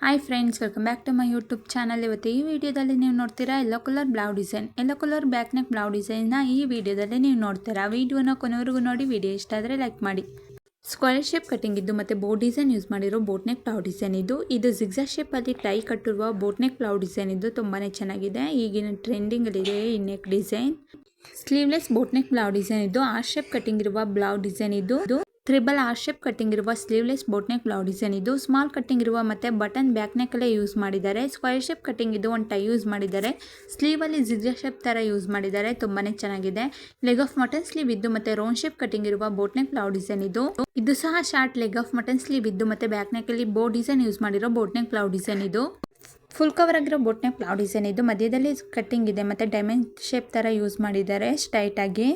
Hi friends, welcome back to my YouTube channel. ಇವತ್ತು ಈ ವಿಡಿಯೋದಲ್ಲಿ ನೀವು ನೋಡ್ತೀರಾ yellow colour blouse design, yellow colour back neck blouse ಡಿಸೈನ್ನ ಈ ವಿಡಿಯೋದಲ್ಲಿ ನೀವು ನೋಡ್ತೀರಾ. ವಿಡಿಯೋನ ಕೊನೆವರೆಗೂ ನೋಡಿ. ವಿಡಿಯೋ ಇಷ್ಟ ಆದರೆ ಲೈಕ್ ಮಾಡಿ. ಸ್ಕ್ವೇರ್ ಶೇಪ್ ಕಟಿಂಗ್ ಇದ್ದು ಮತ್ತು ಬೋಟ್ ಡಿಸೈನ್ ಯೂಸ್ ಮಾಡಿರೋ ಬೋಟ್ ನೆಕ್ ಬ್ಲೌಸ್ ಡಿಸೈನ್ ಇದು ಜಿಗ್ಜಾಗ್ ಶೇಪಲ್ಲಿ ಟೈ ಕಟ್ಟಿರುವ ಬೋಟ್ ನೆಕ್ ಬ್ಲೌಸ್ ಡಿಸೈನ್ ಇದು ತುಂಬಾ ಚೆನ್ನಾಗಿದೆ. ಈಗಿನ ಟ್ರೆಂಡಿಂಗಲ್ಲಿದೆ ಈ neck design. Sleeveless boat neck blouse design ಇದು ಆರ್ ಶೇಪ್ ಕಟಿಂಗ್ ಇರುವ ಬ್ಲೌಸ್ ಡಿಸೈನ್ ಇದು ಟ್ರಿಬಲ್ ಆರ್ ಶೇಪ್ ಕಟಿಂಗ್ ಇರುವ sleeveless boat neck blouse design ಇದು ಸ್ಮಾಲ್ ಕಟಿಂಗ್ ಇರುವ ಮತ್ತೆ ಬಟನ್ ಬ್ಯಾಕ್ ನೆಕ್ ಅಲ್ಲೇ ಯೂಸ್ ಮಾಡಿದ್ದಾರೆ. ಸ್ಕ್ವೇರ್ ಶೇಪ್ ಕಟಿಂಗ್ ಇದು ಒಂದು ಟೈ ಯೂಸ್ ಮಾಡಿದ್ದಾರೆ. ಸ್ಲೀವ್ ಅಲ್ಲಿ ಜಿಗ್ಜಾಗ್ ಶೇಪ್ ತರ ಯೂಸ್ ಮಾಡಿದ್ದಾರೆ, ತುಂಬಾನೇ ಚೆನ್ನಾಗಿದೆ. ಲೆಗ್ ಆಫ್ ಮಟನ್ ಸ್ಲೀವ್ ಇದ್ದು ಮತ್ತೆ ರೌಂಡ್ ಶೇಪ್ ಕಟಿಂಗ್ ಇರುವ ಬೋಟ್ ನೆಕ್ ಬ್ಲೌಸ್ ಡಿಸೈನ್ ಇದು ಸಹ short leg of mutton sleeve ಇದ್ದು ಮತ್ತೆ ಬ್ಯಾಕ್ ನೆಕ್ ಅಲ್ಲಿ ಬೋ ಡಿಸೈನ್ ಯೂಸ್ ಮಾಡಿರೋ ಬೋಟ್ ನೆಕ್ ಬ್ಲೌಸ್ ಡಿಸೈನ್ ಇದು ಫುಲ್ ಕವರ್ ಆಗಿರೋ ಬೋಟ್ ನೆಕ್ ಬ್ಲೌಸ್ ಡಿಸೈನ್ ಇದು ಮಧ್ಯದಲ್ಲಿ ಕಟಿಂಗ್ ಇದೆ ಮತ್ತೆ ಡೈಮಂಡ್ ಶೇಪ್ ತರ ಯೂಸ್ ಮಾಡಿದ್ದಾರೆ ಸ್ಟ್ರೈಟ್ ಆಗಿ.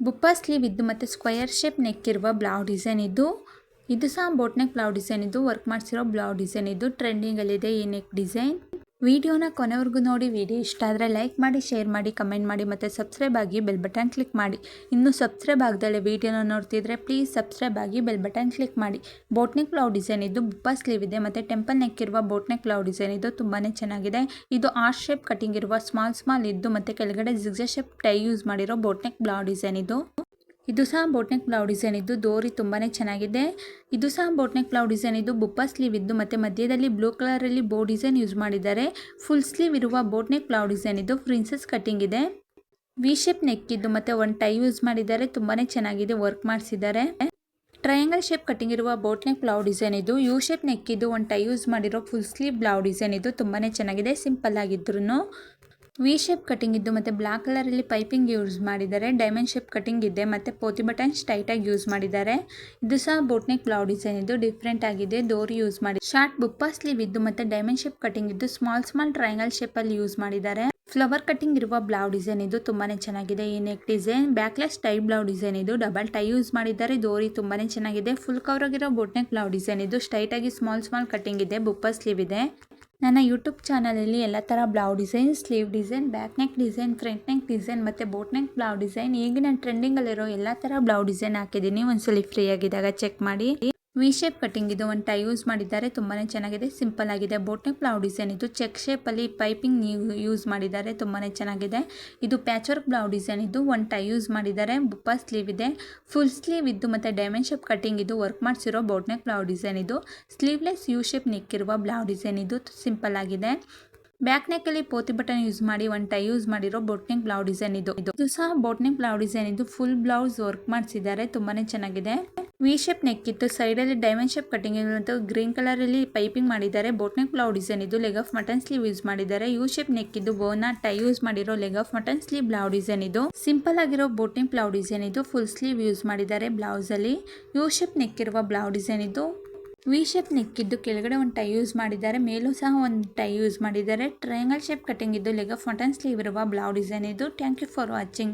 ಬುಪ್ಪ ಸ್ಲೀವ್ ಇದ್ದು ಮತ್ತು ಸ್ಕ್ವಯರ್ ಶೇಪ್ ನೆಕ್ ಇರುವ ಬ್ಲೌಸ್ ಡಿಸೈನ್ ಇದು ಸಹ ಬೋಟ್ ನೆಕ್ ಬ್ಲೌಸ್ ಡಿಸೈನ್ ಇದು ವರ್ಕ್ ಮಾಡಿಸಿರೋ ಬ್ಲೌಸ್ ಡಿಸೈನ್ ಇದು ಟ್ರೆಂಡಿಂಗಲ್ಲಿದೆ ಈ ನೆಕ್ ಡಿಸೈನ್. ವಿಡಿಯೋನ ಕೊನೆವರೆಗೂ ನೋಡಿ. ವಿಡಿಯೋ ಇಷ್ಟ ಆದರೆ ಲೈಕ್ ಮಾಡಿ, ಶೇರ್ ಮಾಡಿ, ಕಮೆಂಟ್ ಮಾಡಿ ಮತ್ತು ಸಬ್ಸ್ಕ್ರೈಬ್ ಆಗಿ ಬೆಲ್ ಬಟನ್ ಕ್ಲಿಕ್ ಮಾಡಿ. ಇನ್ನೂ ಸಬ್ಸ್ಕ್ರೈಬ್ ಆಗದಲ್ಲೇ ವಿಡಿಯೋನ ನೋಡ್ತಿದ್ರೆ ಪ್ಲೀಸ್ ಸಬ್ಸ್ಕ್ರೈಬ್ ಆಗಿ ಬೆಲ್ ಬಟನ್ ಕ್ಲಿಕ್ ಮಾಡಿ. ಬೋಟ್ ನೆಕ್ ಬ್ಲೌಸ್ ಡಿಸೈನ್ ಇದು ಬುಪ್ಪ ಸ್ಲೀವ್ ಇದೆ ಮತ್ತು ಟೆಂಪಲ್ ನೆಕ್ ಇರುವ ಬೋಟ್ ನೆಕ್ ಬ್ಲೌಸ್ ಡಿಸೈನ್ ಇದು ತುಂಬಾ ಚೆನ್ನಾಗಿದೆ. ಇದು ಆರ್ ಶೇಪ್ ಕಟಿಂಗ್ ಇರುವ ಸ್ಮಾಲ್ ಇದ್ದು ಮತ್ತು ಕೆಳಗಡೆ ಜಿಗ್ಜಾಗ್ ಶೇಪ್ ಟೈ ಯೂಸ್ ಮಾಡಿರೋ ಬೋಟ್ ನೆಕ್ ಬ್ಲೌಸ್ ಡಿಸೈನ್ ಇದು ಸಹ ಬೋಟ್ ನೆಕ್ ಬ್ಲೌಸ್ ಡಿಸೈನ್ ಇದು ದೋರಿ ತುಂಬಾ ಚೆನ್ನಾಗಿದೆ. ಇದು ಸಹ ಬೋಟ್ ನೆಕ್ ಬ್ಲೌಸ್ ಡಿಸೈನ್ ಇದು ಬುಪ್ಪ ಸ್ಲೀವ್ ಇದ್ದು ಮತ್ತು ಮಧ್ಯದಲ್ಲಿ ಬ್ಲೂ ಕಲರಲ್ಲಿ ಬೋ ಡಿಸೈನ್ ಯೂಸ್ ಮಾಡಿದ್ದಾರೆ. ಫುಲ್ ಸ್ಲೀವ್ ಇರುವ ಬೋಟ್ ನೆಕ್ ಬ್ಲೌಸ್ ಡಿಸೈನ್ ಇದು ಪ್ರಿನ್ಸೆಸ್ ಕಟಿಂಗ್ ಇದೆ. ವಿ ಶೇಪ್ ನೆಕ್ ಇದ್ದು ಮತ್ತು ಒಂದು ಟೈ ಯೂಸ್ ಮಾಡಿದ್ದಾರೆ, ತುಂಬಾ ಚೆನ್ನಾಗಿದೆ, ವರ್ಕ್ ಮಾಡಿಸಿದ್ದಾರೆ. ಟ್ರಯಾಂಗಲ್ ಶೇಪ್ ಕಟಿಂಗ್ ಇರುವ ಬೋಟ್ ನೆಕ್ ಬ್ಲೌಸ್ ಡಿಸೈನ್ ಇದು ಯು ಶೇಪ್ ನೆಕ್ ಇದ್ದು ಒಂದು ಟೈ ಯೂಸ್ ಮಾಡಿರೋ ಫುಲ್ ಸ್ಲೀವ್ ಬ್ಲೌಸ್ ಡಿಸೈನ್ ಇದು ತುಂಬಾ ಚೆನ್ನಾಗಿದೆ. ಸಿಂಪಲ್ ಆಗಿದ್ರು ವಿ ಶೇಪ್ ಕಟಿಂಗ್ ಇದ್ದು ಮತ್ತು ಬ್ಲಾಕ್ ಕಲರಲ್ಲಿ ಪೈಪಿಂಗ್ ಯೂಸ್ ಮಾಡಿದ್ದಾರೆ. ಡೈಮಂಡ್ ಶೇಪ್ ಕಟಿಂಗ್ ಇದೆ ಮತ್ತು ಪೋತಿ ಬಟನ್ ಸ್ಟ್ರೈಟಾಗಿ ಯೂಸ್ ಮಾಡಿದ್ದಾರೆ. ಇದು ಸಹ ಬೋಟ್ ನೆಕ್ ಬ್ಲೌಸ್ ಡಿಸೈನ್ ಇದು ಡಿಫ್ರೆಂಟ್ ಆಗಿದೆ, ಡೋರಿ ಯೂಸ್ ಮಾಡಿ. ಶಾರ್ಟ್ ಬುಪ್ಪ ಸ್ಲೀವ್ ಇದ್ದು ಮತ್ತು ಡೈಮಂಡ್ ಶೇಪ್ ಕಟಿಂಗ್ ಇದ್ದು ಸ್ಮಾಲ್ ಟ್ರಯಾಂಗಲ್ ಶೇಪಲ್ಲಿ ಯೂಸ್ ಮಾಡಿದ್ದಾರೆ. ಫ್ಲವರ್ ಕಟಿಂಗ್ ಇರುವ ಬ್ಲೌಸ್ ಡಿಸೈನ್ ಇದು ತುಂಬಾ ಚೆನ್ನಾಗಿದೆ ಈ neck design. Backless tie blouse design ಇದು ಡಬಲ್ ಟೈ ಯೂಸ್ ಮಾಡಿದ್ದಾರೆ. ಡೋರಿ ತುಂಬಾ ಚೆನ್ನಾಗಿದೆ. ಫುಲ್ ಕವರ್ ಆಗಿರೋ ಬೋಟ್ ನೆಕ್ ಬ್ಲೌಸ್ ಡಿಸೈನ್ ಇದು ಸ್ಟ್ರೈಟ್ ಆಗಿ ಸ್ಮಾಲ್ ಕಟಿಂಗ್ ಇದೆ, ಬುಪ್ಪ ಸ್ಲೀವ್ ಇದೆ. ನನ್ನ ಯೂಟ್ಯೂಬ್ ಚಾನಲಲ್ಲಿ ಎಲ್ಲ ಥರ blouse design, sleeve design, back neck design, front neck design ಮತ್ತು ಬೋಟ್ ನೆಕ್ ಬ್ಲೌಸ್ ಡಿಸೈನ್ ಈಗಿನ ಟ್ರೆಂಡಿಂಗಲ್ಲಿರೋ ಎಲ್ಲ ಥರ ಬ್ಲೌಸ್ ಡಿಸೈನ್ ಹಾಕಿದ್ದೀನಿ. ಒಂದ್ಸಲಿ ಫ್ರೀ ಆಗಿದ್ದಾಗ ಚೆಕ್ ಮಾಡಿ. ವಿ ಶೇಪ್ ಕಟಿಂಗ್ ಇದು ಒಂದು ಟೈ ಯೂಸ್ ಮಾಡಿದ್ದಾರೆ, ತುಂಬಾ ಚೆನ್ನಾಗಿದೆ, ಸಿಂಪಲ್ ಆಗಿದೆ. ಬೋಟ್ ನೆಕ್ ಬ್ಲೌಸ್ ಡಿಸೈನ್ ಇದು ಚೆಕ್ ಶೇಪಲ್ಲಿ ಪೈಪಿಂಗ್ ಯೂಸ್ ಮಾಡಿದ್ದಾರೆ, ತುಂಬಾ ಚೆನ್ನಾಗಿದೆ. ಇದು ಪ್ಯಾಚ್ ವರ್ಕ್ ಬ್ಲೌಸ್ ಡಿಸೈನ್ ಇದು ಒಂದು ಟೈ ಯೂಸ್ ಮಾಡಿದ್ದಾರೆ. ಬುಪ್ಪ ಸ್ಲೀವ್ ಇದೆ, ಫುಲ್ ಸ್ಲೀವ್ ಇದ್ದು ಮತ್ತು ಡೈಮಂಡ್ ಶೇಪ್ ಕಟಿಂಗ್ ಇದು ವರ್ಕ್ ಮಾಡಿಸಿರೋ ಬೋಟ್ ನೆಕ್ ಬ್ಲೌಸ್ ಡಿಸೈನ್ ಇದು ಸ್ಲೀವ್ಲೆಸ್ ಯು ಶೇಪ್ ನೆಕ್ ಇರುವ ಬ್ಲೌಸ್ ಡಿಸೈನ್ ಇದು ಸಿಂಪಲ್ ಆಗಿದೆ. ಬ್ಯಾಕ್ ನೆಕ್ ಅಲ್ಲಿ ಪೋತಿ ಬಟನ್ ಯೂಸ್ ಮಾಡಿ ಒಂದು ಟೈ ಯೂಸ್ ಮಾಡಿರೋ ಬೋಟ್ ನೆಕ್ ಬ್ಲೌಸ್ ಡಿಸೈನ್ ಇದು ಸಹ ಬೋಟ್ ನೆಕ್ ಬ್ಲೌಸ್ ಡಿಸೈನ್ ಇದು ಫುಲ್ ಬ್ಲೌಸ್ ವರ್ಕ್ ಮಾಡಿಸಿದ್ದಾರೆ, ತುಂಬಾನೇ ಚೆನ್ನಾಗಿದೆ. ವಿ ಶೇಪ್ ನೆಕ್ ಇತ್ತು, ಸೈಡ್ ಅಲ್ಲಿ ಡೈಮಂಡ್ ಶೇಪ್ ಕಟಿಂಗ್ ಮತ್ತು ಗ್ರೀನ್ ಕಲರ್ ಅಲ್ಲಿ ಪೈಪಿಂಗ್ ಮಾಡಿದ್ದಾರೆ. ಬೋಟ್ ನೆಕ್ ಬ್ಲೌಸ್ ಡಿಸೈನ್ ಇದು leg of mutton sleeve use ಮಾಡಿದ್ದಾರೆ. ಯು ಶೇಪ್ ನೆಕ್ ಇದ್ದು ಬೋನ ಟೈ ಯೂಸ್ ಮಾಡಿರೋ leg of mutton sleeve blouse design ಇದು ಸಿಂಪಲ್ ಆಗಿರೋ ಬೋಟ್ ನೆಕ್ ಬ್ಲೌಸ್ ಡಿಸೈನ್ ಇದು ಫುಲ್ ಸ್ಲೀವ್ ಯೂಸ್ ಮಾಡಿದ್ದಾರೆ. ಬ್ಲೌಸ್ ಅಲ್ಲಿ ಯು ಶೇಪ್ ನೆಕ್ ಇರುವ ಬ್ಲೌಸ್ ಡಿಸೈನ್ ಇದು ವಿ ಶೇಪ್ ನೆಕ್ ಇದ್ದು ಕೆಳಗಡೆ ಒಂದು ಟೈ ಯೂಸ್ ಮಾಡಿದ್ದಾರೆ, ಮೇಲೂ ಸಹ ಒಂದು ಟೈ ಯೂಸ್ ಮಾಡಿದ್ದಾರೆ. ಟ್ರಯಾಂಗಲ್ ಶೇಪ್ ಕಟಿಂಗ್ ಇದ್ದು ಲೆಗ್ ಆಫ್ ಮಟನ್ ಸ್ಲೀವ್ ಇರುವ ಬ್ಲೌಸ್ ಡಿಸೈನ್ ಇದು. Thank you for watching.